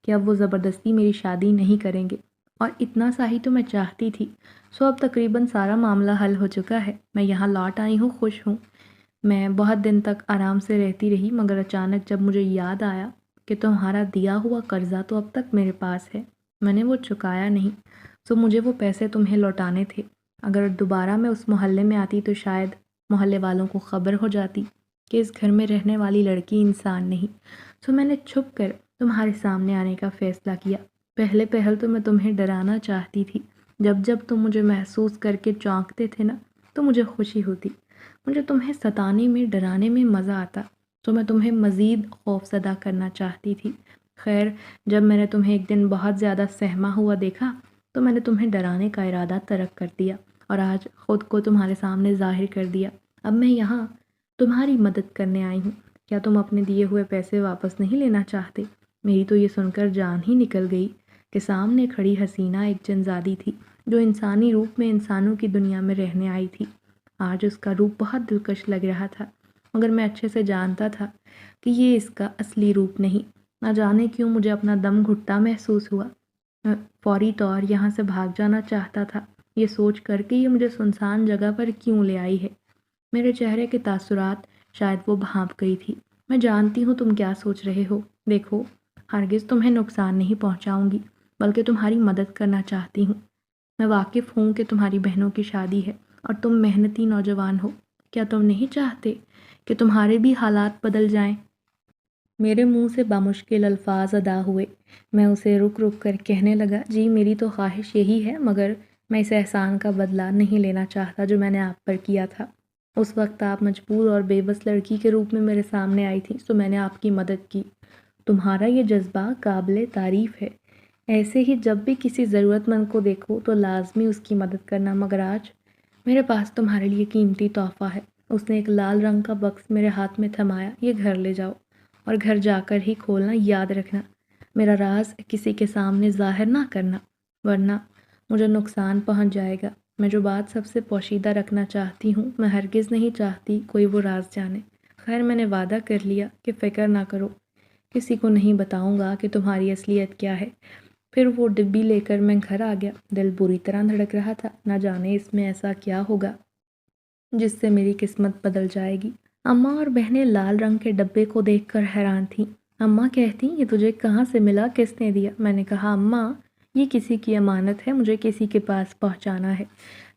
[SPEAKER 1] کہ اب وہ زبردستی میری شادی نہیں کریں گے، اور اتنا سا ہی تو میں چاہتی تھی۔ سو اب تقریباً سارا معاملہ حل ہو چکا ہے۔ میں یہاں لوٹ آئی ہوں، خوش ہوں۔ میں بہت دن تک آرام سے رہتی رہی، مگر اچانک جب مجھے یاد آیا کہ تمہارا دیا ہوا قرضہ تو اب تک میرے پاس ہے، میں نے وہ چکایا نہیں، سو مجھے وہ پیسے تمہیں لوٹانے تھے۔ اگر دوبارہ میں اس محلے میں آتی تو شاید محلے والوں کو خبر ہو جاتی کہ اس گھر میں رہنے والی لڑکی انسان نہیں۔ سو میں نے چھپ کر تمہارے سامنے آنے کا فیصلہ کیا۔ پہلے پہل تو میں تمہیں ڈرانا چاہتی تھی۔ جب جب تم مجھے محسوس کر کے چونکتے تھے نا، تو مجھے خوشی ہوتی۔ مجھے تمہیں ستانے میں، ڈرانے میں مزہ آتا، تو میں تمہیں مزید خوف زدہ کرنا چاہتی تھی۔ خیر، جب میں نے تمہیں ایک دن بہت زیادہ سہما ہوا دیکھا تو میں نے تمہیں ڈرانے کا ارادہ ترک کر دیا، اور آج خود کو تمہارے سامنے ظاہر کر دیا۔ اب میں یہاں تمہاری مدد کرنے آئی ہوں۔ کیا تم اپنے دیے ہوئے پیسے واپس نہیں لینا چاہتے؟ میری تو یہ سن کر جان ہی نکل گئی کہ سامنے کھڑی حسینہ ایک جنزادی تھی، جو انسانی روپ میں انسانوں کی دنیا میں رہنے آئی تھی۔ آج اس کا روپ بہت دلکش لگ رہا تھا، مگر میں اچھے سے جانتا تھا کہ یہ اس کا اصلی روپ نہیں۔ نہ جانے کیوں مجھے اپنا دم گھٹتا محسوس ہوا۔ میں فوری طور یہاں سے بھاگ جانا چاہتا تھا، یہ سوچ کر کہ یہ مجھے سنسان جگہ پر کیوں لے آئی ہے۔ میرے چہرے کے تاثرات شاید وہ بھانپ گئی تھی۔ میں جانتی ہوں تم کیا سوچ رہے ہو۔ دیکھو، ہرگز تمہیں نقصان نہیں پہنچاؤں گی، بلکہ تمہاری مدد کرنا چاہتی ہوں۔ میں واقف ہوں کہ تمہاری بہنوں کی شادی ہے اور تم محنتی نوجوان ہو۔ کیا تم نہیں چاہتے کہ تمہارے بھی حالات بدل جائیں؟ میرے منہ سے بامشکل الفاظ ادا ہوئے۔ میں اسے رک رک کر کہنے لگا، جی میری تو خواہش یہی ہے، مگر میں اس احسان کا بدلہ نہیں لینا چاہتا جو میں نے آپ پر کیا تھا۔ اس وقت آپ مجبور اور بے بس لڑکی کے روپ میں میرے سامنے آئی تھی تو میں نے آپ کی مدد کی۔ تمہارا یہ جذبہ قابل تعریف ہے۔ ایسے ہی جب بھی کسی ضرورت مند کو دیکھو تو لازمی اس کی مدد کرنا، مگر آج میرے پاس تمہارے لیے قیمتی تحفہ ہے۔ اس نے ایک لال رنگ کا بکس میرے ہاتھ میں تھمایا۔ یہ گھر لے جاؤ اور گھر جا کر ہی کھولنا، یاد رکھنا میرا راز کسی کے سامنے ظاہر نہ کرنا، ورنہ مجھے نقصان پہنچ جائے گا۔ میں جو بات سب سے پوشیدہ رکھنا چاہتی ہوں، میں ہرگز نہیں چاہتی کوئی وہ راز جانے۔ خیر میں نے وعدہ کر لیا کہ فکر نہ کرو، کسی کو نہیں بتاؤں گا کہ تمہاری اصلیت کیا ہے۔ پھر وہ ڈبی لے کر میں گھر آ گیا۔ دل بری طرح دھڑک رہا تھا، نہ جانے اس میں ایسا کیا ہوگا جس سے میری قسمت بدل جائے گی۔ اماں اور بہنیں لال رنگ کے ڈبے کو دیکھ کر حیران تھیں۔ اماں کہتی یہ تجھے کہاں سے ملا، کس نے دیا؟ میں نے کہا اماں یہ کسی کی امانت ہے، مجھے کسی کے پاس پہنچانا ہے۔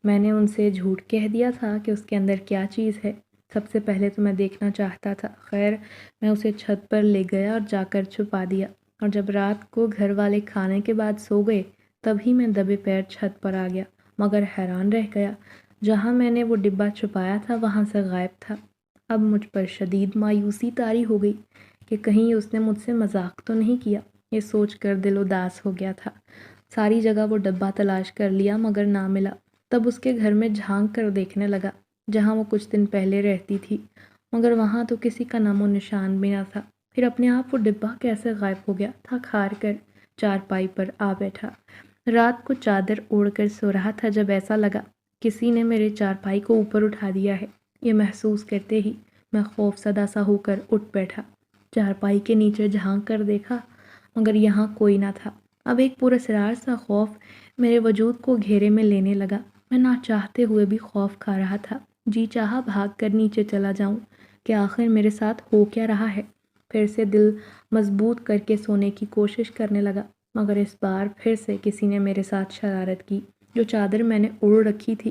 [SPEAKER 1] میں نے ان سے جھوٹ کہہ دیا تھا کہ اس کے اندر کیا چیز ہے۔ سب سے پہلے تو میں دیکھنا چاہتا تھا، خیر میں اسے چھت پر لے گیا اور جا کر چھپا دیا، اور جب رات کو گھر والے کھانے کے بعد سو گئے تبھی میں دبے پیر چھت پر آ گیا، مگر حیران رہ گیا، جہاں میں نے وہ ڈبہ چھپایا تھا وہاں سے غائب تھا۔ اب مجھ پر شدید مایوسی طاری ہو گئی کہ کہیں اس نے مجھ سے مذاق تو نہیں کیا۔ یہ سوچ کر دل اداس ہو گیا تھا۔ ساری جگہ وہ ڈبہ تلاش کر لیا مگر نہ ملا۔ تب اس کے گھر میں جھانک کر دیکھنے لگا جہاں وہ کچھ دن پہلے رہتی تھی، مگر وہاں تو کسی کا نام و نشان بھی نہ تھا۔ پھر اپنے آپ وہ ڈبہ کیسے غائب ہو گیا؟ تھک ہار کر چارپائی پر آ بیٹھا۔ رات کو چادر اوڑھ کر سو رہا تھا جب ایسا لگا کسی نے میرے چارپائی کو اوپر اٹھا دیا ہے۔ یہ محسوس کرتے ہی میں خوف زدہ سا ہو کر اٹھ بیٹھا۔ چارپائی کے نیچے جھانک کر دیکھا مگر یہاں کوئی نہ تھا۔ اب ایک پراسرار سا خوف میرے وجود کو گھیرے میں لینے لگا۔ میں نہ چاہتے ہوئے بھی خوف کھا رہا تھا۔ جی چاہا بھاگ کر نیچے چلا جاؤں کہ آخر میرے ساتھ ہو کیا رہا ہے۔ پھر سے دل مضبوط کر کے سونے کی کوشش کرنے لگا، مگر اس بار پھر سے کسی نے میرے ساتھ شرارت کی۔ جو چادر میں نے اوڑھ رکھی تھی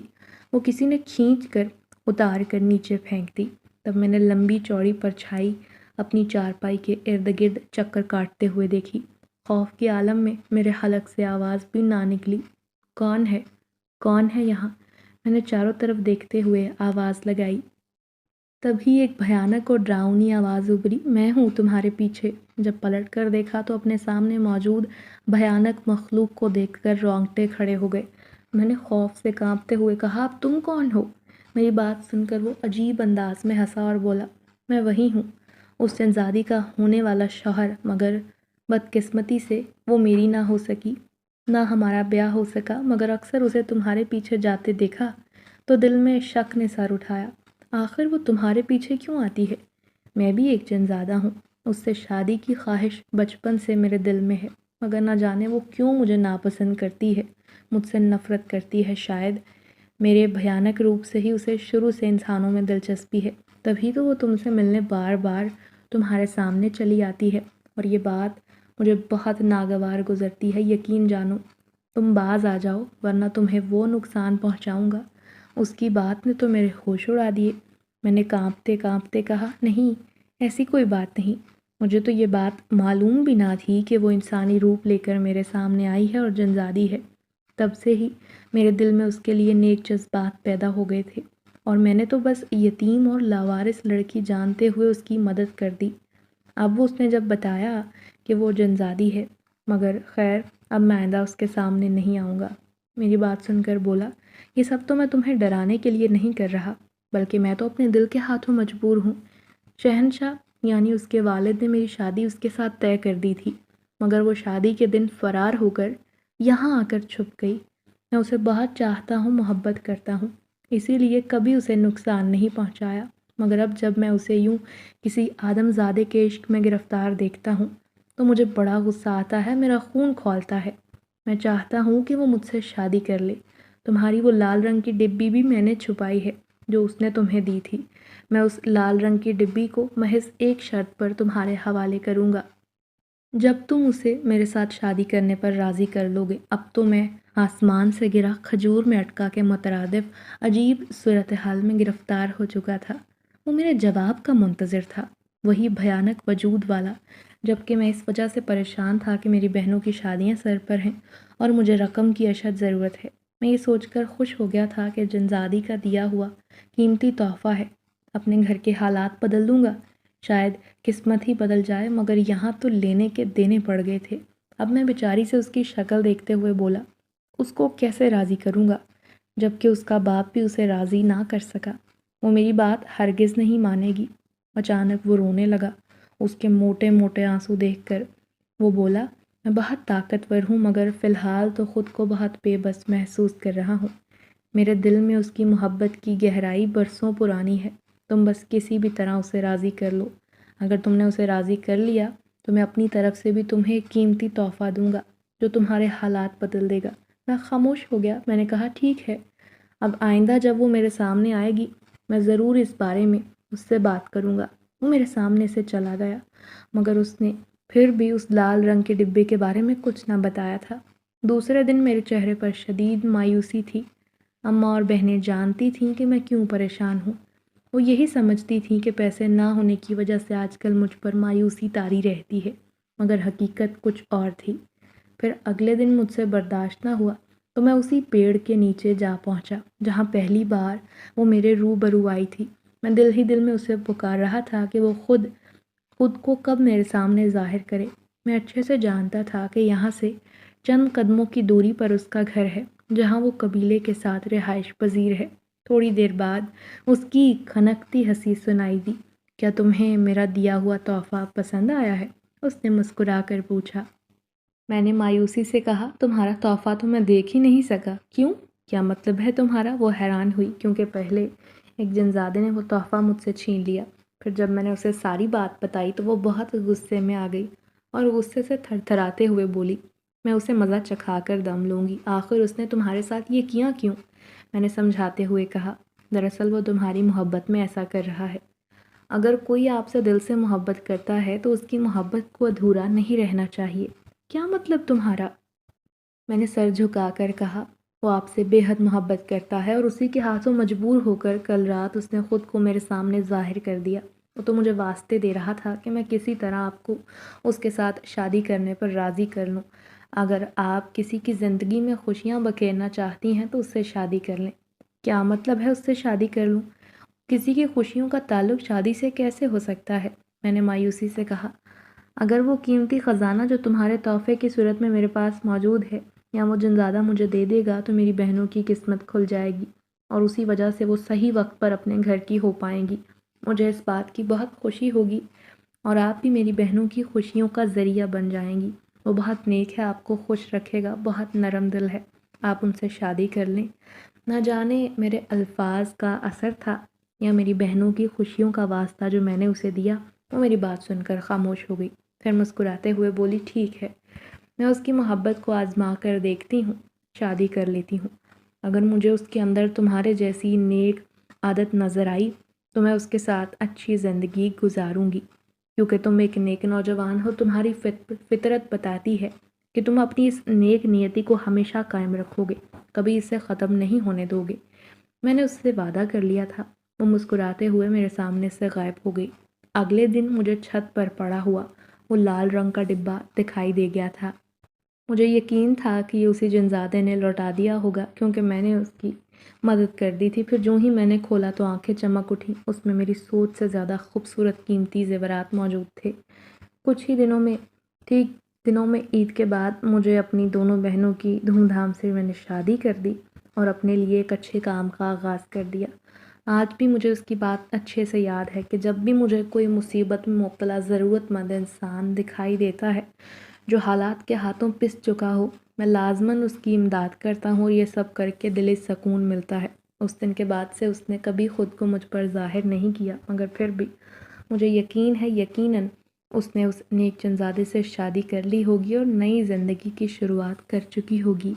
[SPEAKER 1] وہ کسی نے کھینچ کر اتار کر نیچے پھینک دی۔ تب میں نے لمبی چوڑی پرچھائی اپنی چارپائی کے ارد گرد چکر کاٹتے ہوئے دیکھی۔ خوف کے عالم میں میرے حلق سے آواز بھی نہ نکلی۔ کون ہے؟ کون ہے یہاں؟ میں نے چاروں طرف دیکھتے ہوئے آواز لگائی۔ تبھی ایک بھیانک اور ڈراؤنی آواز ابھری، میں ہوں تمہارے پیچھے۔ جب پلٹ کر دیکھا تو اپنے سامنے موجود بھیانک مخلوق کو دیکھ کر رونگٹے کھڑے ہو گئے۔ میں نے خوف سے کانپتے ہوئے کہا اب تم کون ہو؟ میری بات سن کر وہ عجیب انداز میں ہنسا اور بولا میں وہی ہوں، اس جنزادی کا ہونے والا شوہر، مگر بدقسمتی سے وہ میری نہ ہو سکی، نہ ہمارا بیاہ ہو سکا، مگر اکثر اسے تمہارے پیچھے جاتے دیکھا تو دل میں شک نے سر اٹھایا، آخر وہ تمہارے پیچھے کیوں آتی ہے؟ میں بھی ایک جنزادہ ہوں، اس سے شادی کی خواہش بچپن سے میرے دل میں ہے، مگر نہ جانے وہ کیوں مجھے ناپسند کرتی ہے، مجھ سے نفرت کرتی ہے، شاید میرے بھیانک روپ سے ہی اسے شروع سے انسانوں میں دلچسپی ہے، تبھی تو وہ تم سے ملنے بار بار تمہارے سامنے چلی آتی ہے، اور یہ بات مجھے بہت ناگوار گزرتی ہے، یقین جانو، تم باز آ جاؤ ورنہ تمہیں وہ نقصان پہنچاؤں گا۔ اس کی بات نے تو میرے ہوش اڑا دیے۔ میں نے کانپتے کانپتے کہا نہیں، ایسی کوئی بات نہیں، مجھے تو یہ بات معلوم بھی نہ تھی کہ وہ انسانی روپ لے کر میرے سامنے آئی ہے اور جنزادی ہے۔ تب سے ہی میرے دل میں اس کے لیے نیک جذبات پیدا ہو گئے تھے، اور میں نے تو بس یتیم اور لاوارث لڑکی جانتے ہوئے اس کی مدد کر دی۔ اب اس نے جب بتایا کہ وہ جنزادی ہے، مگر خیر اب میں آئندہ اس کے سامنے نہیں آؤں گا۔ میری بات سن کر بولا یہ سب تو میں تمہیں ڈرانے کے لیے نہیں کر رہا، بلکہ میں تو اپنے دل کے ہاتھوں مجبور ہوں۔ شہنشاہ یعنی اس کے والد نے میری شادی اس کے ساتھ طے کر دی تھی، مگر وہ شادی کے دن فرار ہو کر یہاں آ کر چھپ گئی۔ میں اسے بہت چاہتا ہوں، محبت کرتا ہوں، اسی لیے کبھی اسے نقصان نہیں پہنچایا، مگر اب جب میں اسے یوں کسی آدم زادے کے عشق میں گرفتار دیکھتا ہوں تو مجھے بڑا غصہ آتا ہے، میرا خون کھولتا ہے۔ میں چاہتا ہوں کہ وہ مجھ سے شادی کر لے۔ تمہاری وہ لال رنگ کی ڈبی بھی میں نے چھپائی ہے جو اس نے تمہیں دی تھی۔ میں اس لال رنگ کی ڈبی کو محض ایک شرط پر تمہارے حوالے کروں گا، جب تم اسے میرے ساتھ شادی کرنے پر راضی کر لو گے۔ اب تو میں آسمان سے گرا کھجور میں اٹکا کے مترادف عجیب صورتحال میں گرفتار ہو چکا تھا۔ وہ میرے جواب کا منتظر تھا، وہی بھیانک وجود والا، جبکہ میں اس وجہ سے پریشان تھا کہ میری بہنوں کی شادیاں سر پر ہیں اور مجھے رقم کی اشد ضرورت ہے۔ میں یہ سوچ کر خوش ہو گیا تھا کہ جنزادی کا دیا ہوا قیمتی تحفہ ہے، اپنے گھر کے حالات بدل دوں گا، شاید قسمت ہی بدل جائے، مگر یہاں تو لینے کے دینے پڑ گئے تھے۔ اب میں بیچاری سے اس کی شکل دیکھتے ہوئے بولا، اس کو کیسے راضی کروں گا جبکہ اس کا باپ بھی اسے راضی نہ کر سکا؟ وہ میری بات ہرگز نہیں مانے گی۔ اچانک وہ رونے لگا۔ اس کے موٹے موٹے آنسو دیکھ کر وہ بولا، میں بہت طاقتور ہوں مگر فی الحال تو خود کو بہت بے بس محسوس کر رہا ہوں۔ میرے دل میں اس کی محبت کی گہرائی برسوں پرانی ہے۔ تم بس کسی بھی طرح اسے راضی کر لو۔ اگر تم نے اسے راضی کر لیا تو میں اپنی طرف سے بھی تمہیں ایک قیمتی تحفہ دوں گا جو تمہارے حالات بدل دے گا۔ میں خاموش ہو گیا۔ میں نے کہا، ٹھیک ہے، اب آئندہ جب وہ میرے سامنے آئے گی میں ضرور اس بارے میں اس سے بات کروں گا۔ وہ میرے سامنے سے چلا گیا مگر اس نے پھر بھی اس لال رنگ کے ڈبے کے بارے میں کچھ نہ بتایا تھا۔ دوسرے دن میرے چہرے پر شدید مایوسی تھی۔ اماں اور بہنیں جانتی تھیں کہ میں کیوں پریشان ہوں۔ وہ یہی سمجھتی تھیں کہ پیسے نہ ہونے کی وجہ سے آج کل مجھ پر مایوسی طاری رہتی ہے، مگر حقیقت کچھ اور تھی۔ پھر اگلے دن مجھ سے برداشت نہ ہوا تو میں اسی پیڑ کے نیچے جا پہنچا جہاں پہلی بار وہ میرے روبرو آئی تھی۔ میں دل ہی دل میں اسے پکار رہا تھا کہ وہ خود کو کب میرے سامنے ظاہر کرے۔ میں اچھے سے جانتا تھا کہ یہاں سے چند قدموں کی دوری پر اس کا گھر ہے جہاں وہ قبیلے کے ساتھ رہائش پذیر ہے۔ تھوڑی دیر بعد اس کی کھنکتی ہنسی سنائی دی۔ کیا تمہیں میرا دیا ہوا تحفہ پسند آیا ہے؟ اس نے مسکرا کر پوچھا۔ میں نے مایوسی سے کہا، تمہارا تحفہ تو میں دیکھ ہی نہیں سکا۔ کیوں؟ کیا مطلب ہے تمہارا؟ وہ حیران ہوئی کیونکہ پہلے ایک جنزادے نے وہ تحفہ مجھ سے چھین لیا۔ پھر جب میں نے اسے ساری بات بتائی تو وہ بہت غصے میں آ گئی اور غصے سے تھر تھراتے ہوئے بولی، میں اسے مزہ چکھا کر دم لوں گی۔ آخر اس نے تمہارے ساتھ یہ کیا کیوں؟ میں نے سمجھاتے ہوئے کہا، دراصل وہ تمہاری محبت میں ایسا کر رہا ہے۔ اگر کوئی آپ سے دل سے محبت کرتا ہے تو اس کی محبت کو ادھورا نہیں رہنا چاہیے۔ کیا مطلب تمہارا؟ میں نے سر جھکا کر کہا، وہ آپ سے بے حد محبت کرتا ہے اور اسی کے ہاتھوں مجبور ہو کر کل رات اس نے خود کو میرے سامنے ظاہر کر دیا۔ وہ تو مجھے واسطے دے رہا تھا کہ میں کسی طرح آپ کو اس کے ساتھ شادی کرنے پر راضی کر لوں۔ اگر آپ کسی کی زندگی میں خوشیاں بکھیرنا چاہتی ہیں تو اس سے شادی کر لیں۔ کیا مطلب ہے اس سے شادی کر لوں؟ کسی کی خوشیوں کا تعلق شادی سے کیسے ہو سکتا ہے؟ میں نے مایوسی سے کہا، اگر وہ قیمتی خزانہ جو تمہارے تحفے کی صورت میں میرے پاس موجود ہے یا وہ جنزادہ مجھے دے دے گا تو میری بہنوں کی قسمت کھل جائے گی اور اسی وجہ سے وہ صحیح وقت پر اپنے گھر کی ہو پائیں گی۔ مجھے اس بات کی بہت خوشی ہوگی اور آپ بھی میری بہنوں کی خوشیوں کا ذریعہ بن جائیں گی۔ وہ بہت نیک ہے، آپ کو خوش رکھے گا، بہت نرم دل ہے، آپ ان سے شادی کر لیں۔ نہ جانے میرے الفاظ کا اثر تھا یا میری بہنوں کی خوشیوں کا واسطہ جو میں نے اسے دیا، وہ میری بات سن کر خاموش ہو گئی۔ پھر مسکراتے ہوئے بولی، ٹھیک ہے، میں اس کی محبت کو آزما کر دیکھتی ہوں، شادی کر لیتی ہوں۔ اگر مجھے اس کے اندر تمہارے جیسی نیک عادت نظر آئی تو میں اس کے ساتھ اچھی زندگی گزاروں گی، کیونکہ تم ایک نیک نوجوان ہو۔ تمہاری فطرت بتاتی ہے کہ تم اپنی اس نیک نیتی کو ہمیشہ قائم رکھو گے، کبھی اسے ختم نہیں ہونے دو گے۔ میں نے اس سے وعدہ کر لیا تھا۔ وہ مسکراتے ہوئے میرے سامنے سے غائب ہو گئی۔ اگلے دن مجھے چھت پر پڑا ہوا وہ لال رنگ کا ڈبہ دکھائی دے گیا تھا۔ مجھے یقین تھا کہ یہ اسی جنزادے نے لوٹا دیا ہوگا کیونکہ میں نے اس کی مدد کر دی تھی۔ پھر جو ہی میں نے کھولا تو آنکھیں چمک اٹھیں۔ اس میں میری سوچ سے زیادہ خوبصورت قیمتی زیورات موجود تھے۔ کچھ ہی دنوں میں عید کے بعد مجھے اپنی دونوں بہنوں کی دھوم دھام سے میں نے شادی کر دی اور اپنے لیے ایک اچھے کام کا آغاز کر دیا۔ آج بھی مجھے اس کی بات اچھے سے یاد ہے کہ جب بھی مجھے کوئی مصیبت میں مبتلا ضرورت مند انسان دکھائی دیتا ہے جو حالات کے ہاتھوں پس چکا ہو، میں لازماً اس کی امداد کرتا ہوں اور یہ سب کر کے دلی سکون ملتا ہے۔ اس دن کے بعد سے اس نے کبھی خود کو مجھ پر ظاہر نہیں کیا، مگر پھر بھی مجھے یقین ہے یقیناً اس نے اس نیک جنزادے سے شادی کر لی ہوگی اور نئی زندگی کی شروعات کر چکی ہوگی۔